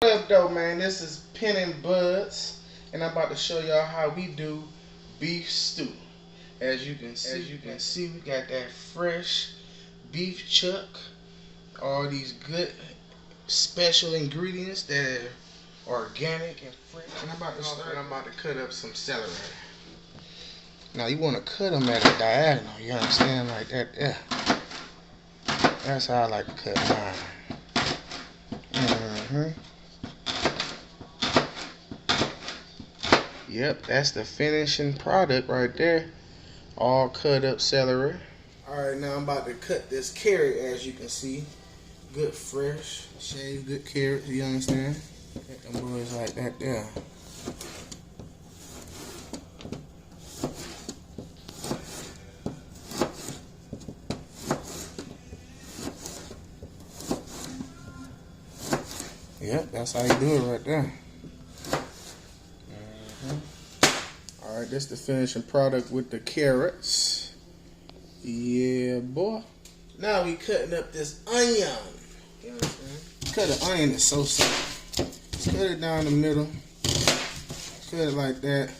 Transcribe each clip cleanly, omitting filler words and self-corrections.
What up though, man? This is PIN&BUDS, and I'm about to show y'all how we do beef stew. As you can see, we got that fresh beef chuck, all these good special ingredients that are organic and fresh. And I'm about to cut up some celery. Now you want to cut them at a diagonal, you understand, like that. Yeah, that's how I like to cut mine. Yep, that's the finishing product right there. All cut up celery. Alright, now I'm about to cut this carrot, as you can see. Good fresh, shaved good carrot, you understand? Cut them boys like that there. Yep, that's how you do it right there. Alright, this is the finishing product with the carrots. Yeah, boy. Now we cutting up this onion. You know what I'm saying? Cut an onion is so simple. Just cut it down the middle. Cut it like that.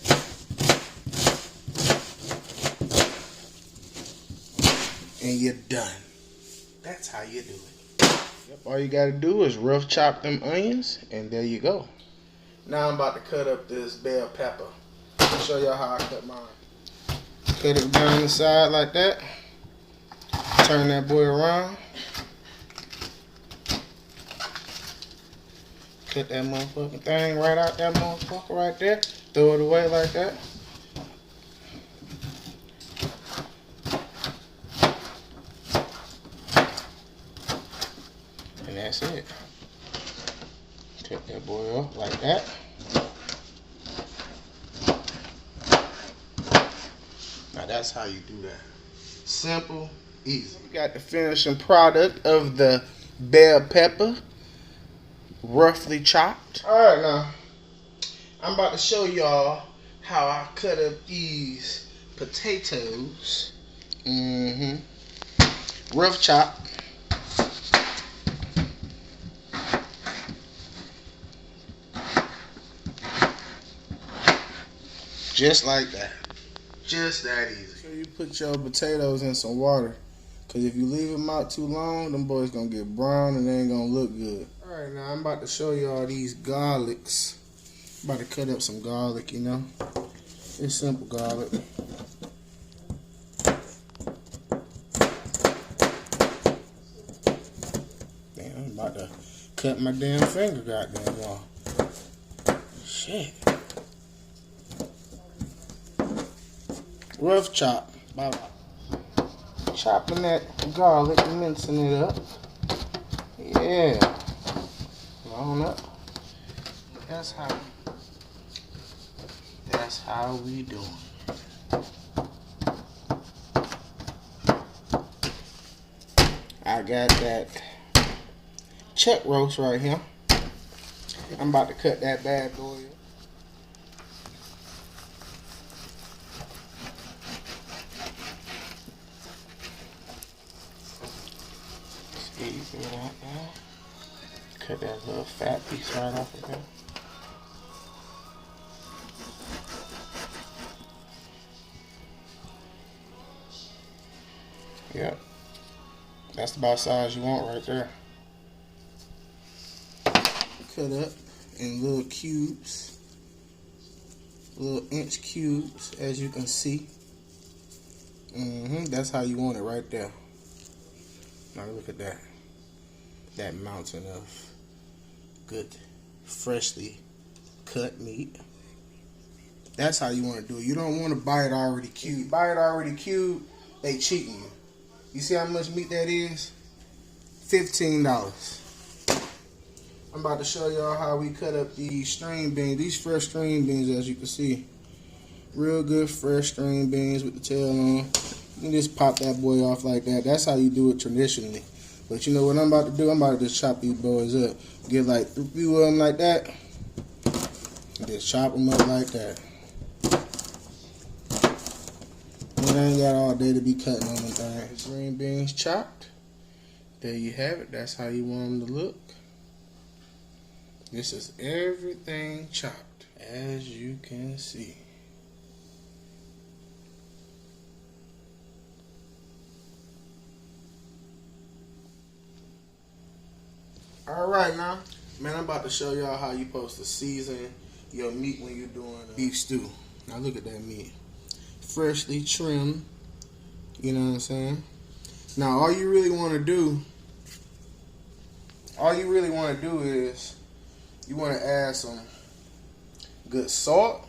And you're done. That's how you do it. Yep, all you gotta do is rough chop them onions, and there you go. Now I'm about to cut up this bell pepper. I'll show y'all how I cut mine. Cut it down the side like that. Turn that boy around. Cut that motherfucking thing right out that motherfucker right there. Throw it away like that. And that's it. Cut that boy off like that. Now that's how you do that. Simple, easy. We got the finishing product of the bell pepper, roughly chopped. Alright, now I'm about to show y'all how I cut up these potatoes. Rough chop. Just like that. Just that easy. So you put your potatoes in some water, because if you leave them out too long, them boys gonna get brown and they ain't gonna look good. Alright, now I'm about to show y'all these garlics. I'm about to cut up some garlic, you know. It's simple garlic. Damn, I'm about to cut my damn finger, goddamn y'all. Shit. Rough chop. Chopping that garlic, mincing it up. Yeah. Long up. That's how we doing. I got that chuck roast right here. I'm about to cut that bad boy up. Squeeze it out there. Cut that little fat piece right off of there. Yep. That's about the size you want right there. Cut up in little cubes. Little inch cubes, as you can see. That's how you want it right there. Now look at that. That mountain of good, freshly cut meat. That's how you want to do it. You don't want to buy it already cubed. Buy it already cubed, they cheating you. You see how much meat that is? $15. I'm about to show y'all how we cut up these string beans. These fresh string beans, as you can see. Real good fresh string beans with the tail on. You can just pop that boy off like that. That's how you do it traditionally. But you know what I'm about to do? I'm about to just chop these boys up. Get like a few of them like that. And just chop them up like that. And I ain't got all day to be cutting on them things. Green beans chopped. There you have it. That's how you want them to look. This is everything chopped, as you can see. Alright now, man, I'm about to show y'all how you supposed to season your meat when you're doing beef stew. Now look at that meat. Freshly trimmed, you know what I'm saying? Now all you really want to do is you want to add some good salt,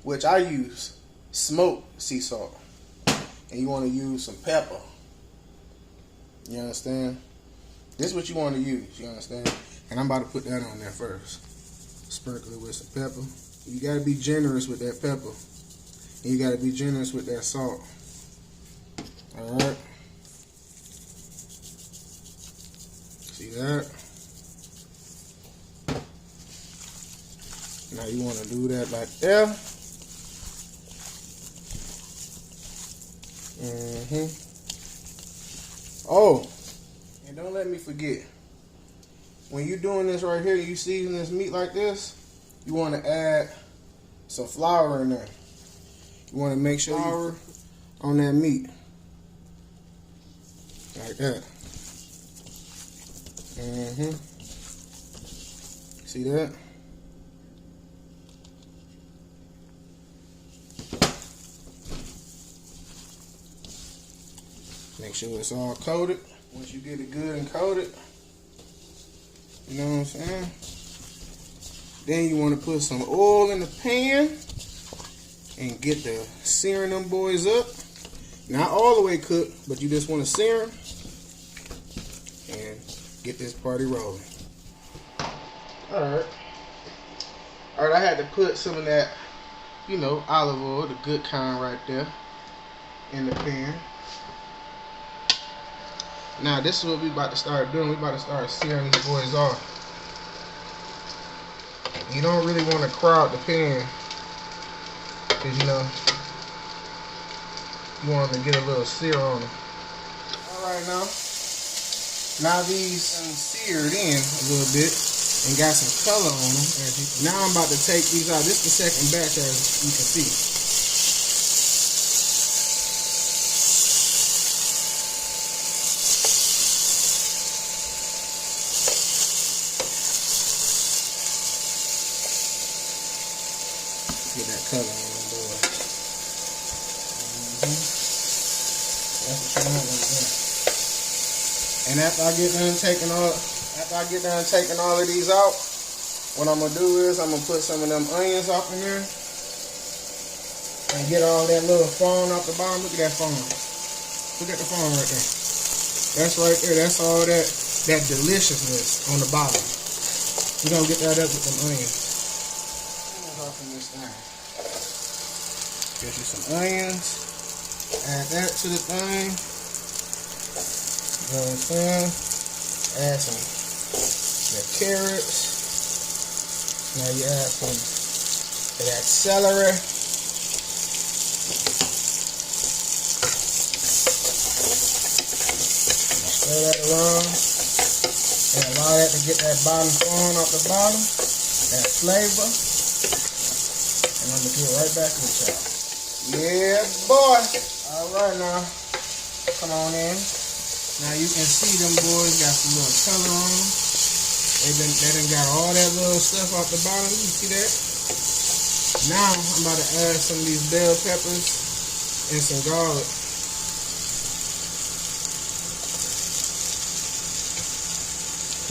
which I use smoked sea salt. And you want to use some pepper. You understand? This is what you want to use, you understand? And I'm about to put that on there first. Sprinkle it with some pepper. You got to be generous with that pepper. And you got to be generous with that salt. Alright? See that? Now you want to do that like there. Oh, and don't let me forget, when you're doing this right here, you season this meat like this, you want to add some flour in there. You want to make sure flour on that meat. Like that. See that? Make sure it's all coated. Once you get it good and coated, you know what I'm saying? Then you want to put some oil in the pan and get the searing them boys up. Not all the way cooked, but you just want to sear them and get this party rolling. Alright, I had to put some of that, you know, olive oil, the good kind right there, in the pan. Now this is what we about to start doing. We about to start searing these boys off. You don't really want to crowd the pan, because you know you want them to get a little sear on them. Alright, now these seared in a little bit and got some color on them. Now I'm about to take these out. This is the second batch, as you can see. Get that color on them boys. That's what you want right there. And after I get done taking all of these out, what I'm gonna do is I'm gonna put some of them onions up in there and get all that little foam off the bottom. Look at that foam. Look at the foam right there. That's right there. That's all that deliciousness on the bottom. We're gonna get that up with them onions. Off in this thing. Get you some onions. Add that to the thing. You know what I'm saying? Add some the carrots. Now you add some of that celery. Stir that around and allow that to get that bottom foam off the bottom. That flavor. And I'm gonna get right back with y'all. Yeah, boy. Alright now. Come on in. Now you can see them boys got some little color on them. They done got all that little stuff off the bottom. You see that? Now I'm about to add some of these bell peppers and some garlic.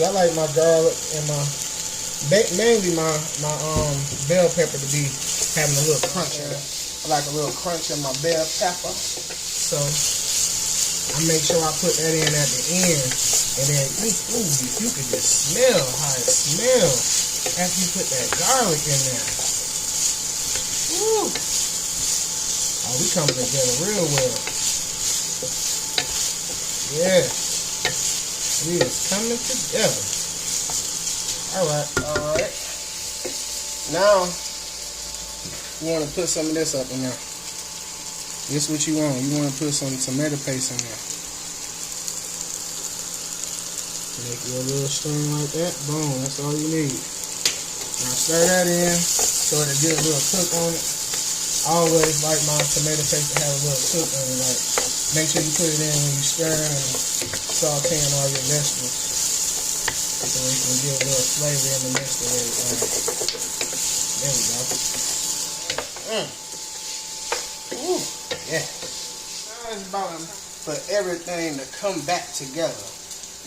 I like my garlic and mainly my bell pepper to be having a little crunch in it. I like a little crunch in my bell pepper. So I make sure I put that in at the end. And then, ooh, you can just smell how it smells after you put that garlic in there. Woo! Oh, we coming together real well. Yeah. We is coming together. Alright. Now, you want to put some of this up in there. This is what you want. You want to put some tomato paste in there. Make you a little string like that. Boom. That's all you need. Now stir that in so it'll get a little cook on it. I always like my tomato paste to have a little cook on it. Like, make sure you put it in when you stir and sautéing all your vegetables, so you can get a little flavor in the mix of everything. There we go. Ooh, yeah. Now it's about for everything to come back together.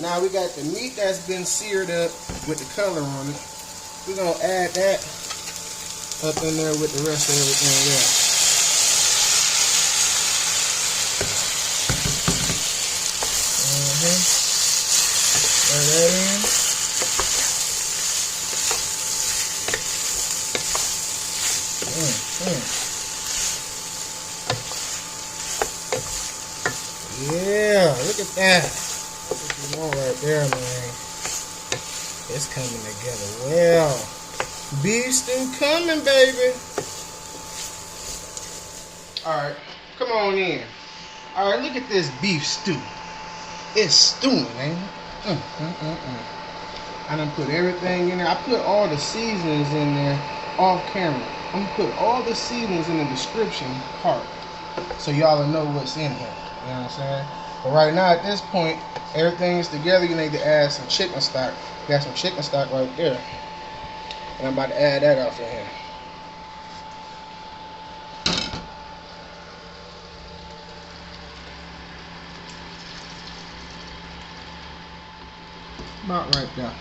Now we got the meat that's been seared up with the color on it. We're gonna add that up in there with the rest of everything there. Stir that in. Yeah, look at that. That's what you want right there, man. It's coming together well. Beef stew coming, baby. Alright, come on in. Alright, look at this beef stew. It's stewing, ain't it? I done put everything in there. I put all the seasonings in there off camera. I'm gonna put all the seasonings in the description part so y'all will know what's in here. You know what I'm saying? But right now, at this point, everything is together. You need to add some chicken stock. Got some chicken stock right there. And I'm about to add that off in here. About right there.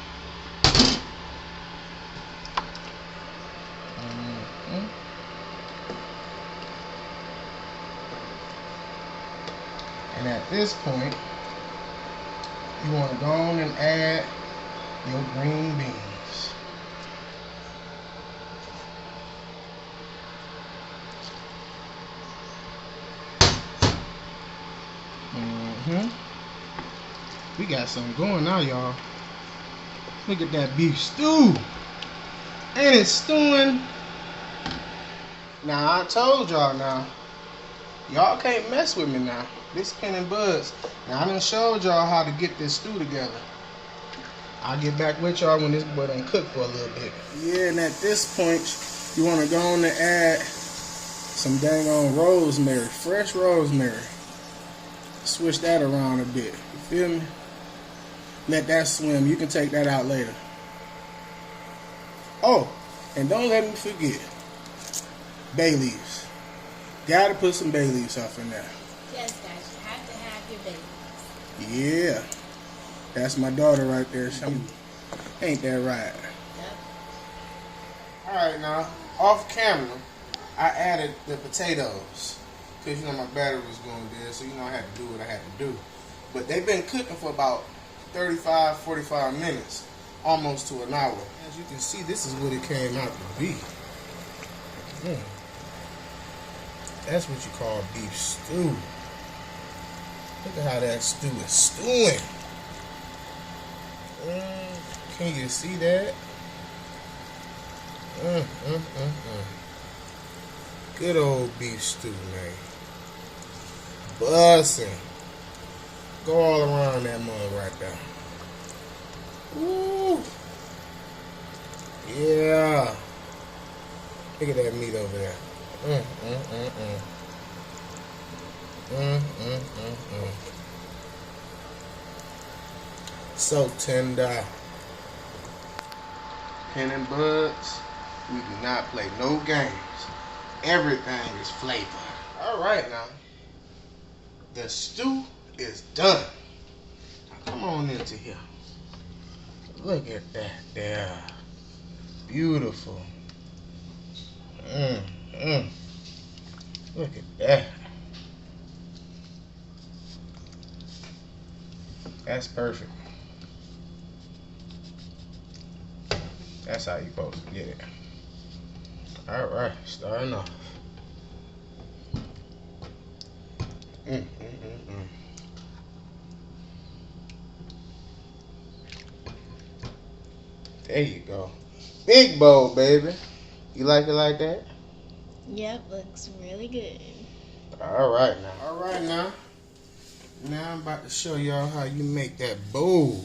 And at this point, you want to go on and add your green beans. We got something going now, y'all. Look at that beef stew. And it's stewing. Now, I told y'all now. Y'all can't mess with me now. This PIN&BUDS. Now, I done showed y'all how to get this stew together. I'll get back with y'all when this boy done cook for a little bit. Yeah, and at this point, you want to go on and add some dang on rosemary. Fresh rosemary. Switch that around a bit. You feel me? Let that swim. You can take that out later. Oh, and don't let me forget. Bay leaves. Gotta put some bay leaves off in there. Yes, guys, you have to have your bay leaves. Yeah. That's my daughter right there. Ain't that right? Yep. Alright, now, off camera, I added the potatoes. Because, you know, my battery was going dead, so, you know, I had to do what I had to do. But they've been cooking for about 35, 45 minutes. Almost to an hour. As you can see, this is what it came out to be. That's what you call beef stew. Look at how that stew is stewing. Can you see that? Good old beef stew, man. Bussin'. Go all around that mug right there. Woo. Yeah. Look at that meat over there. So tender. PIN&BUDS, we do not play no games. Everything is flavor. Alright now. The stew is done. Now come on into here. Look at that there. Beautiful. Look at that. That's perfect. That's how you supposed to get it. Alright, starting off. There you go. Big bowl, baby. You like it like that? Yep, looks really good. Alright now. Alright now. Now I'm about to show y'all how you make that bowl.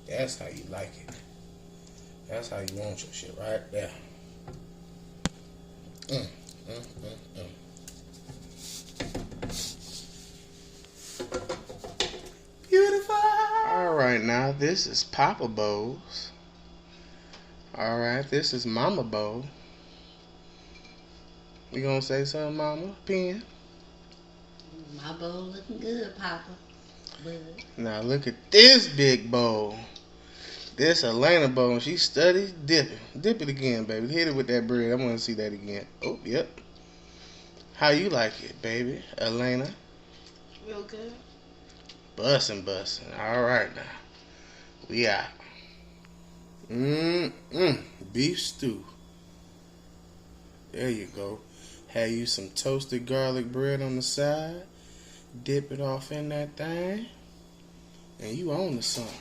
That's how you like it. That's how you want your shit right there. Beautiful. Alright, now this is Papa Bowls. Alright, this is Mama Bowl. You gonna say something, Mama? Pen? My bowl looking good, Papa. Bud. Now look at this big bowl. This Elena bowl. She studies dipping. Dip it again, baby. Hit it with that bread. I want to see that again. Oh, yep. How you like it, baby? Elena? Real good. Bussin'. Alright now. We out. Beef stew. There you go. Have you some toasted garlic bread on the side. Dip it off in that thing. And you on to something.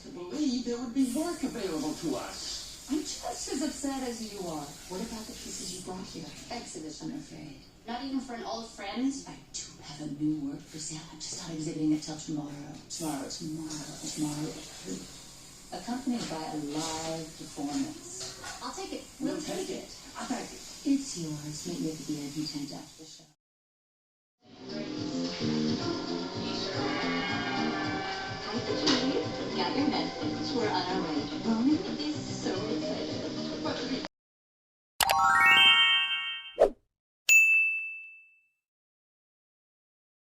To believe there would be work available to us. I'm just as upset as you are. What about the pieces you brought here? Exhibition, I'm afraid. Not even for an old friend? I do have a new work for sale. I'm just not exhibiting it till tomorrow. Tomorrow. Accompanied by a live performance. I'll take it. We'll take it. I'll take it. It's yours. Meet me at the VIP tent after.